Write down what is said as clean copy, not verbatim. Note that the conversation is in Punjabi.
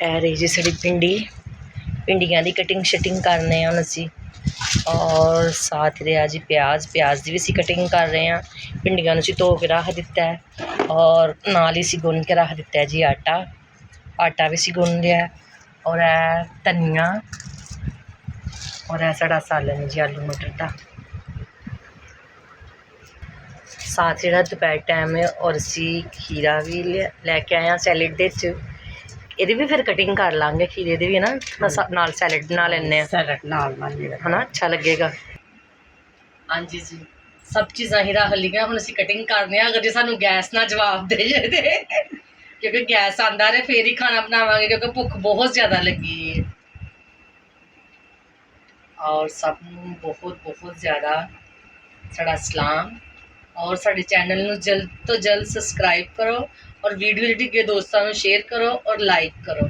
ਇਹ ਰਹੀ ਜੀ ਸਾਡੀ ਪਿੰਡੀਆਂ ਦੀ ਕਟਿੰਗ ਸ਼ਟਿੰਗ ਕਰਨੇ ਹੁਣ ਅਸੀਂ। ਔਰ ਸਾਥ ਰਿਹਾ ਜੀ ਪਿਆਜ਼ ਦੀ ਵੀ ਅਸੀਂ ਕਟਿੰਗ ਕਰ ਰਹੇ ਹਾਂ। ਪਿੰਡੀਆਂ ਨੂੰ ਅਸੀਂ ਧੋ ਕੇ ਰੱਖ ਦਿੱਤਾ ਹੈ ਔਰ ਨਾਲ ਹੀ ਅਸੀਂ ਗੁੰਨ ਕੇ ਰੱਖ ਦਿੱਤਾ ਜੀ ਆਟਾ ਵੀ ਅਸੀਂ ਗੁੰਨ ਲਿਆ। ਔਰ ਇਹ ਧਨੀਆ ਔਰ ਇਹ ਸਾਡਾ ਸਾਲਨ ਜੀ ਆਲੂ ਮਟਰ ਦਾ। ਸਾਥ ਜਿਹੜਾ ਦੁਪਹਿਰ ਟਾਈਮ ਹੈ ਔਰ ਅਸੀਂ ਖੀਰਾ ਵੀ ਲੈ ਕੇ ਆਏ ਹਾਂ ਸੈਲਡ ਦੇ 'ਚ। ਇਹਦੀ ਵੀ ਫਿਰ ਕਟਿੰਗ ਕਰ ਲਾਂਗੇ ਖੀਰੇ ਦੀ ਵੀ ਨਾ, ਨਾਲ ਸੈਲਡ ਬਣਾ ਲੈਂਦੇ ਹਾਂ। सैलड नाल है ना, अच्छा लगेगा। हाँ जी जी, सब चीज़ां ही रख लियां, हुण असीं कटिंग करने अगर जे सानूं गैस ना जवाब दे जाए ते क्योंकि गैस आंदा रहे फिर ही खाना बनावांगे क्योंकि भुख बहुत ज़्यादा लगी है। और सब नूं बहुत बहुत ज़्यादा साडा सलाम। और साडे चैनल नूं जल्द तो जल्द सबसक्राइब करो और वीडियो जी दोस्तां नूं शेयर करो और लाइक करो।